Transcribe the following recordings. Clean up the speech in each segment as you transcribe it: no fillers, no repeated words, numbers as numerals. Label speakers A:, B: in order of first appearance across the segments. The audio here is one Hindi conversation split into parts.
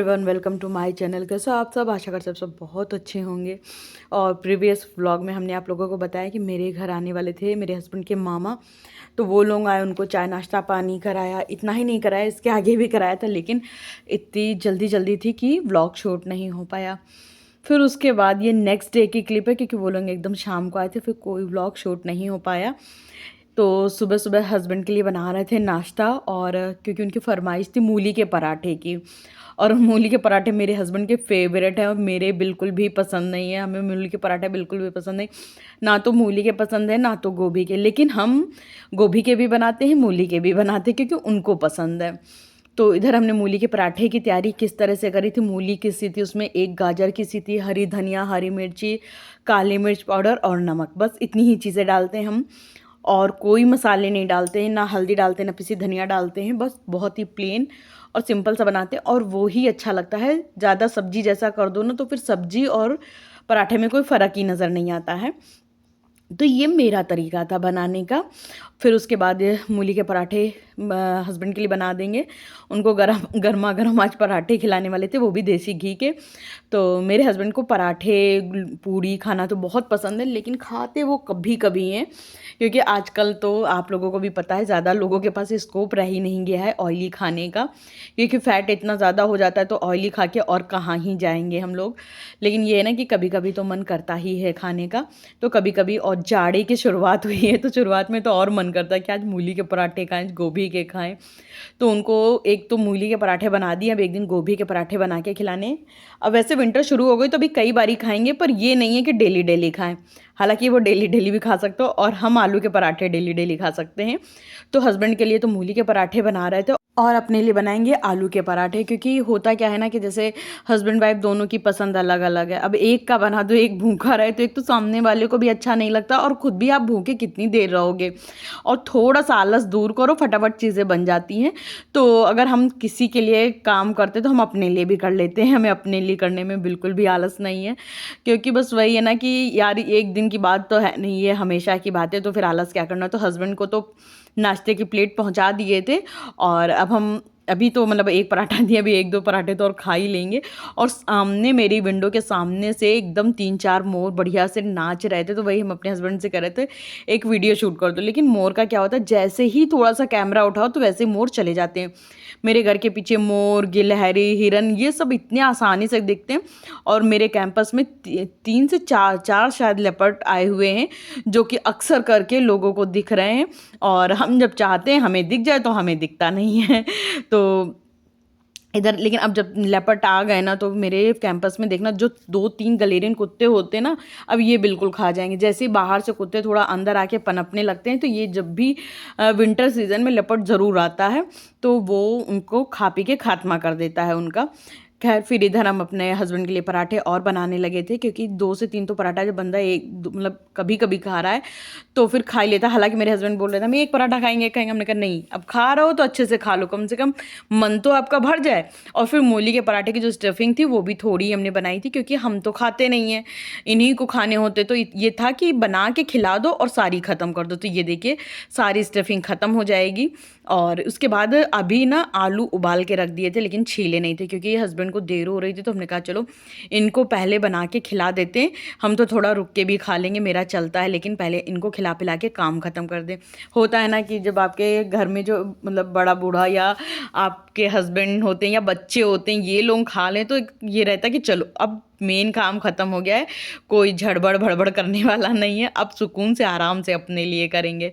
A: Everyone, welcome to my channel. कैसे हो आप सब? आशा करते सब बहुत अच्छे होंगे। और प्रीवियस व्लॉग में हमने आप लोगों को बताया कि मेरे घर आने वाले थे मेरे हस्बैंड के मामा। तो वो लोग आए, उनको चाय नाश्ता पानी कराया। इतना ही नहीं कराया, इसके आगे भी कराया था, लेकिन इतनी जल्दी थी कि व्लॉग शूट नहीं हो पाया। फिर उसके बाद ये नेक्स्ट डे की क्लिप है, क्योंकि वो लोग एकदम शाम को आए थे, फिर कोई व्लॉग शूट नहीं हो पाया। तो सुबह सुबह हस्बैंड के लिए बना रहे थे नाश्ता, और क्योंकि उनकी फरमाइश थी मूली के पराठे की। और मूली के पराठे मेरे हस्बैंड के फेवरेट हैं और मेरे बिल्कुल भी पसंद नहीं है। हमें मूली के पराठे बिल्कुल भी पसंद नहीं, ना तो मूली के पसंद है ना तो गोभी के। लेकिन हम गोभी के भी बनाते हैं, मूली के भी बनाते हैं, क्योंकि उनको पसंद है। तो इधर हमने मूली के पराठे की तैयारी किस तरह से करी थी। मूली की सी थी, उसमें एक गाजर की सी थी, हरी धनिया, हरी मिर्ची, काली मिर्च पाउडर और नमक, बस इतनी ही चीज़ें डालते हैं हम। और कोई मसाले नहीं डालते हैं, ना हल्दी डालते हैं, ना पिसी धनिया डालते हैं। बस बहुत ही प्लेन और सिंपल सा बनाते हैं, और वो ही अच्छा लगता है। ज़्यादा सब्जी जैसा कर दो ना, तो फिर सब्जी और पराठे में कोई फ़र्क ही नज़र नहीं आता है। तो ये मेरा तरीका था बनाने का। फिर उसके बाद ये मूली के पराठे हस्बैंड के लिए बना देंगे। उनको गर्मा गर्म आज पराठे खिलाने वाले थे, वो भी देसी घी के। तो मेरे हस्बैंड को पराठे पूड़ी खाना तो बहुत पसंद है, लेकिन खाते वो कभी कभी हैं, क्योंकि आजकल तो आप लोगों को भी पता है ज़्यादा लोगों के पास स्कोप रह ही नहीं गया है ऑयली खाने का, क्योंकि फ़ैट इतना ज़्यादा हो जाता है, तो ऑयली खा के और कहाँ ही जाएंगे हम लोग। लेकिन ये है ना कि कभी कभी तो मन करता ही है खाने का। तो कभी कभी, और जाड़े की शुरुआत हुई है, तो शुरुआत में तो और मन करता है कि आज मूली के पराठे खाएं, गोभी के खाएं। तो उनको एक तो मूली के पराठे बना दिए, अब एक दिन गोभी के पराठे बना के खिलाने। अब वैसे विंटर शुरू हो गई तो अभी कई बारी खाएंगे, पर ये नहीं है कि डेली डेली खाएं। हालांकि वो डेली डेली भी खा सकते हो, और हम आलू के पराठे डेली डेली खा सकते हैं। तो हस्बैंड के लिए तो मूली के पराठे बना रहे थे, और अपने लिए बनाएंगे आलू के पराठे। क्योंकि होता क्या है ना कि जैसे हस्बैंड वाइफ दोनों की पसंद अलग अलग है। अब एक का बना दो, एक भूखा रहे, तो एक तो सामने वाले को भी अच्छा नहीं लगता, और खुद भी आप भूखे कितनी देर रहोगे। और थोड़ा सा आलस दूर करो, फटाफट चीज़ें बन जाती हैं। तो अगर हम किसी के लिए काम करते तो हम अपने लिए भी कर लेते हैं, हमें अपने लिए करने में बिल्कुल भी आलस नहीं है। क्योंकि बस वही है ना कि यार एक दिन की बात तो है नहीं, ये हमेशा की बात है, तो फिर आलस क्या करना। तो हस्बैंड को तो नाश्ते की प्लेट पहुंचा दिए थे, और अब हम अभी तो मतलब एक पराठा दिया, अभी एक दो पराठे तो और खा ही लेंगे। और सामने मेरी विंडो के सामने से एकदम 3-4 मोर बढ़िया से नाच रहे थे, तो वही हम अपने हस्बैंड से कह रहे थे एक वीडियो शूट कर दो। लेकिन मोर का क्या होता है, जैसे ही थोड़ा सा कैमरा उठाओ तो वैसे मोर चले जाते हैं। मेरे घर के पीछे मोर, गिलहरी, हिरन, ये सब इतने आसानी से दिखते हैं। और मेरे कैंपस में 3 से 4 शायद लेपर्ड आए हुए हैं, जो कि अक्सर करके लोगों को दिख रहे हैं। और हम जब चाहते हैं हमें दिख जाए, तो हमें दिखता नहीं है। तो इधर लेकिन अब जब लेपर्ड आ गए ना, तो मेरे कैंपस में देखना, जो 2-3 गलेरियन कुत्ते होते हैं ना, अब ये बिल्कुल खा जाएंगे। जैसे ही बाहर से कुत्ते थोड़ा अंदर आके पनपने लगते हैं, तो ये जब भी विंटर सीजन में लेपर्ड ज़रूर आता है, तो वो उनको खा पी के खात्मा कर देता है उनका। खैर, फिर इधर हम अपने हस्बैंड के लिए पराठे और बनाने लगे थे, क्योंकि 2 से 3 तो पराठा जब बंदा मतलब कभी कभी खा रहा है तो फिर खा ही लेता। हालांकि मेरे हस्बैंड बोल रहे थे हम एक पराठा खाएंगे। हमने कहा नहीं, अब खा रहे हो तो अच्छे से खा लो, कम से कम मन तो आपका भर जाए। और फिर मूली के पराठे की जो स्टफिंग थी वो भी थोड़ी हमने बनाई थी, क्योंकि हम तो खाते नहीं हैं, इन्हीं को खाने होते। तो ये था कि बना के खिला दो और सारी ख़त्म कर दो। तो ये देखिए, सारी स्टफिंग ख़त्म हो जाएगी। और उसके बाद अभी ना आलू उबाल के रख दिए थे, लेकिन छीले नहीं थे, क्योंकि हस्बैंड को देर हो रही थी। तो हमने कहा चलो इनको पहले बना के खिला देते हैं, हम तो थोड़ा रुक के भी खा लेंगे, मेरा चलता है, लेकिन पहले इनको खिला पिला के काम ख़त्म कर दें। होता है ना कि जब आपके घर में जो मतलब बड़ा बूढ़ा या आपके हस्बैंड होते हैं या बच्चे होते हैं, ये लोग खा लें, तो ये रहता है कि चलो अब मेन काम ख़त्म हो गया है, कोई झड़बड़ भड़बड़ करने वाला नहीं है, अब सुकून से आराम से अपने लिए करेंगे।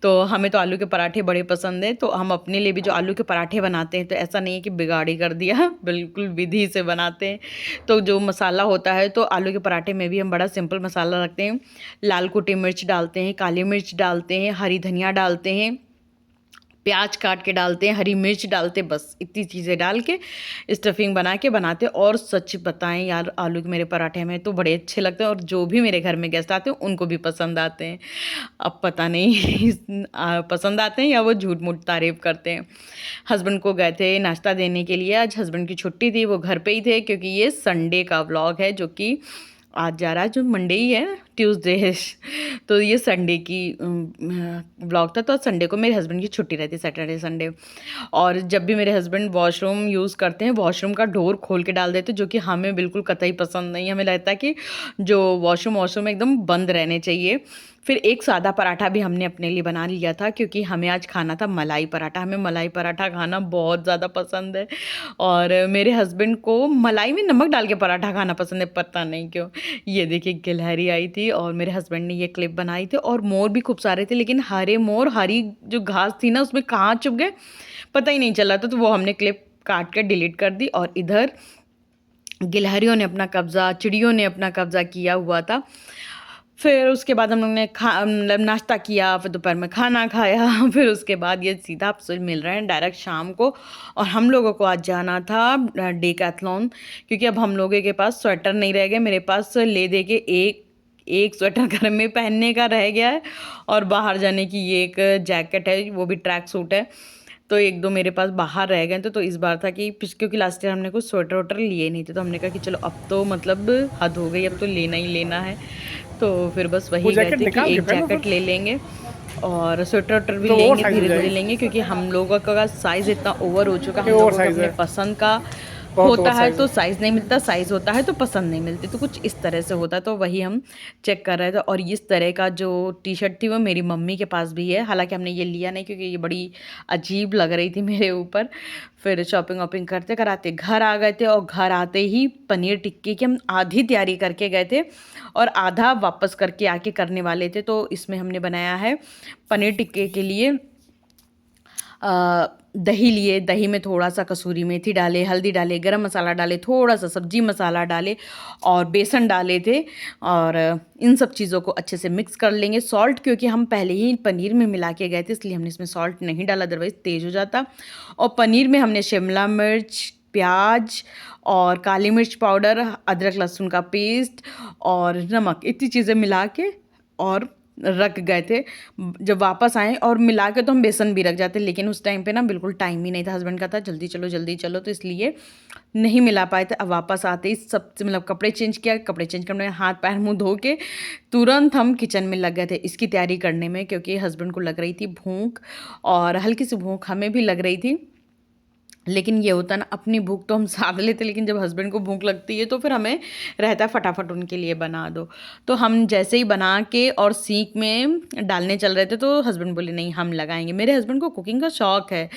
A: तो हमें तो आलू के पराठे बड़े पसंद हैं, तो हम अपने लिए भी जो आलू के पराठे बनाते हैं, तो ऐसा नहीं है कि बिगाड़ी कर दिया, बिल्कुल विधि से बनाते हैं। तो जो मसाला होता है, तो आलू के पराठे में भी हम बड़ा सिंपल मसाला रखते हैं। लाल कुटी मिर्च डालते हैं, काली मिर्च डालते हैं, हरी धनिया डालते हैं, प्याज काट के डालते हैं, हरी मिर्च डालते हैं, बस इतनी चीज़ें डाल के स्टफिंग बना के बनाते हैं। और सच बताएं यार, आलू के मेरे पराठे में तो बड़े अच्छे लगते हैं, और जो भी मेरे घर में गेस्ट आते हैं उनको भी पसंद आते हैं। अब पता नहीं पसंद आते हैं या वो झूठ मूठ तारीफ करते हैं। हस्बैंड को गए थे नाश्ता देने के लिए, आज हस्बैंड की छुट्टी थी, वो घर पे ही थे, क्योंकि ये संडे का व्लॉग है, जो कि आज जा रहा है जो मंडे ही है, ट्यूसडे है। तो ये संडे की व्लॉग था। तो संडे को मेरे हस्बैंड की छुट्टी रहती है, सैटरडे संडे। और जब भी मेरे हस्बैंड वॉशरूम यूज़ करते हैं, वॉशरूम का डोर खोल के डाल देते, जो कि हमें बिल्कुल कतई पसंद नहीं। हमें लगता है कि जो वॉशरूम एकदम बंद रहने चाहिए। फिर एक सादा पराठा भी हमने अपने लिए बना लिया था, क्योंकि हमें आज खाना था मलाई पराठा। हमें मलाई पराठा खाना बहुत ज़्यादा पसंद है। और मेरे हस्बैंड को मलाई में नमक डाल के पराठा खाना पसंद है, पता नहीं क्यों। ये देखिए गिलहरी आई थी और मेरे हस्बैंड ने ये क्लिप बनाई थी। और मोर भी खूब सारे थे, लेकिन हरे मोर, हरी जो घास थी ना, उसमें कहाँ छुप गए पता ही नहीं चला। तो वो हमने क्लिप काट कर डिलीट कर दी। और इधर गिलहरियों ने अपना कब्ज़ा, चिड़ियों ने अपना कब्ज़ा किया हुआ था। फिर उसके बाद हम लोग ने मतलब नाश्ता किया, फिर दोपहर में खाना खाया। फिर उसके बाद ये सीधा आपसे मिल रहे हैं डायरेक्ट शाम को। और हम लोगों को आज जाना था डेकाथलॉन, क्योंकि अब हम लोगों के पास स्वेटर नहीं रह गए। मेरे पास ले दे के एक स्वेटर घर में पहनने का रह गया है, और बाहर जाने की ये एक जैकेट है, वो भी ट्रैक सूट है। तो एक दो मेरे पास बाहर रह गए थे। तो इस बार था कि क्योंकि लास्ट ईयर हमने कुछ स्वेटर वोटर लिए नहीं थे, तो हमने कहा कि चलो अब तो मतलब हद हो गई, अब तो लेना ही लेना है। तो फिर बस वही गए थे कि एक जैकेट ले लेंगे और स्वेटर वोटर भी लेंगे, धीरे धीरे लेंगे, क्योंकि हम लोगों का साइज़ इतना ओवर हो चुका, हम लोगों को अपने पसंद का होता है तो साइज़ नहीं मिलता, साइज़ होता है तो पसंद नहीं मिलती। तो कुछ इस तरह से होता है। तो वही हम चेक कर रहे थे। और इस तरह का जो टी शर्ट थी वो मेरी मम्मी के पास भी है, हालांकि हमने ये लिया नहीं क्योंकि ये बड़ी अजीब लग रही थी मेरे ऊपर। फिर शॉपिंग वॉपिंग करते कराते घर आ गए थे। और घर आते ही पनीर टिक्की की हम आधी तैयारी करके गए थे और आधा वापस करके आके करने वाले थे। तो इसमें हमने बनाया है पनीर टिक्के के लिए दही लिए, दही में थोड़ा सा कसूरी मेथी डाले, हल्दी डाले, गरम मसाला डाले, थोड़ा सा सब्जी मसाला डाले और बेसन डाले थे। और इन सब चीज़ों को अच्छे से मिक्स कर लेंगे। सॉल्ट क्योंकि हम पहले ही पनीर में मिला के गए थे, इसलिए हमने इसमें सॉल्ट नहीं डाला, अदरवाइज़ तेज़ हो जाता। और पनीर में हमने शिमला मिर्च, प्याज और काली मिर्च पाउडर, अदरक लहसुन का पेस्ट और नमक, इतनी चीज़ें मिला के और रख गए थे। जब वापस आए और मिला के तो हम बेसन भी रख जाते, लेकिन उस टाइम पे ना बिल्कुल टाइम ही नहीं था। हस्बैंड का था जल्दी चलो जल्दी चलो, तो इसलिए नहीं मिला पाए थे। अब वापस आते ही सबसे मतलब कपड़े चेंज किया, कपड़े चेंज करने में हाथ पैर मुंह धो के तुरंत हम किचन में लग गए थे इसकी तैयारी करने में, क्योंकि हस्बैंड को लग रही थी भूख और हल्की सी भूख हमें भी लग रही थी। लेकिन ये होता ना, अपनी भूख तो हम साध लेते, लेकिन जब हस्बैंड को भूख लगती है तो फिर हमें रहता है फटाफट उनके लिए बना दो। तो हम जैसे ही बना के और सीख में डालने चल रहे थे तो हस्बैंड बोले नहीं हम लगाएंगे। मेरे हस्बैंड को कुकिंग का शौक़ है,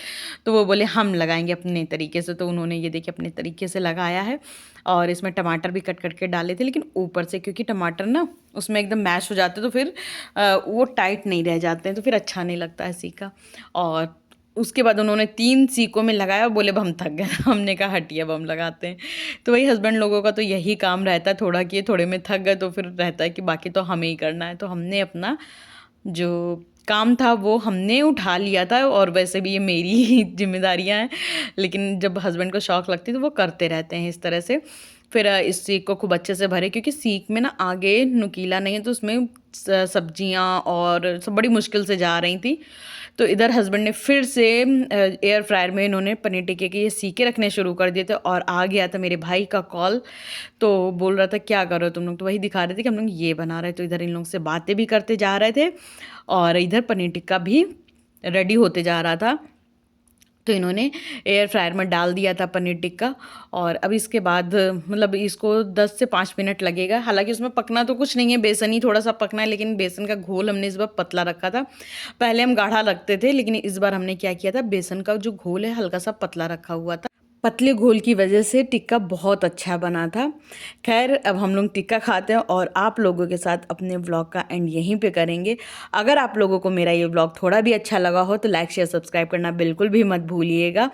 A: तो वो बोले हम लगाएंगे अपने तरीके से। तो उन्होंने ये देखिए अपने तरीके से लगाया है। और इसमें टमाटर भी कट करके डाले थे, लेकिन ऊपर से क्योंकि टमाटर ना उसमें एकदम मैश हो जाते तो फिर वो टाइट नहीं रह जाते हैं, तो फिर अच्छा नहीं लगता है सीखा। और उसके बाद उन्होंने 3 सीकों में लगाया और बोले अब हम थक गए। हमने कहा हटिए अब हम लगाते हैं। तो वही हस्बैंड लोगों का तो यही काम रहता है, थोड़ा किए थोड़े में थक गए तो फिर रहता है कि बाकी तो हमें ही करना है। तो हमने अपना जो काम था वो हमने उठा लिया था। और वैसे भी ये मेरी ही जिम्मेदारियाँ हैं, लेकिन जब हस्बैंड को शौक़ लगती है तो वो करते रहते हैं इस तरह से। फिर इस सीख को खूब अच्छे से भरे, क्योंकि सीख में ना आगे नुकीला नहीं है, तो उसमें सब्जियाँ और सब बड़ी मुश्किल से जा रही थी। तो इधर हस्बैंड ने फिर से एयर फ्रायर में इन्होंने पनीर टिक्के के ये सीखे रखने शुरू कर दिए थे। और आ गया था मेरे भाई का कॉल, तो बोल रहा था क्या कर रहे हो तुम लोग, तो वही दिखा रहे थे कि हम लोग ये बना रहे थे। तो इधर इन लोगों से बातें भी करते जा रहे थे और इधर पनीर टिक्का भी रेडी होते जा रहा था। तो इन्होंने एयर फ्रायर में डाल दिया था पनीर टिक्का। और अब इसके बाद मतलब इसको 10 से 5 मिनट लगेगा। हालांकि उसमें पकना तो कुछ नहीं है, बेसन ही थोड़ा सा पकना है, लेकिन बेसन का घोल हमने इस बार पतला रखा था। पहले हम गाढ़ा रखते थे, लेकिन इस बार हमने क्या किया था, बेसन का जो घोल है हल्का सा पतला रखा हुआ था। पतले घोल की वजह से टिक्का बहुत अच्छा बना था। खैर अब हम लोग टिक्का खाते हैं और आप लोगों के साथ अपने व्लॉग का एंड यहीं पे करेंगे। अगर आप लोगों को मेरा ये व्लॉग थोड़ा भी अच्छा लगा हो तो लाइक शेयर सब्सक्राइब करना बिल्कुल भी मत भूलिएगा।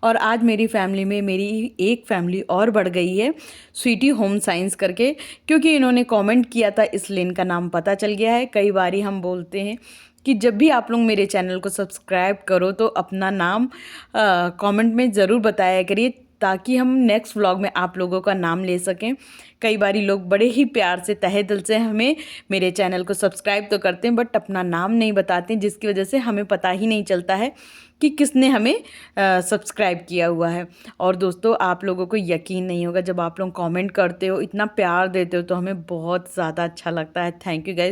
A: और आज मेरी फैमिली में मेरी एक फैमिली और बढ़ गई है, स्वीटी होम साइंस करके, क्योंकि इन्होंने कमेंट किया था इसलिए इनका नाम पता चल गया है। कई बारी हम बोलते हैं कि जब भी आप लोग मेरे चैनल को सब्सक्राइब करो तो अपना नाम कमेंट में ज़रूर बताया करिए, ताकि हम नेक्स्ट व्लॉग में आप लोगों का नाम ले सकें। कई बारी लोग बड़े ही प्यार से तहे दिल से हमें मेरे चैनल को सब्सक्राइब तो करते हैं बट अपना नाम नहीं बताते, जिसकी वजह से हमें पता ही नहीं चलता है कि किसने हमें सब्सक्राइब किया हुआ है। और दोस्तों आप लोगों को यकीन नहीं होगा, जब आप लोग कमेंट करते हो, इतना प्यार देते हो तो हमें बहुत ज़्यादा अच्छा लगता है। Thank you guys.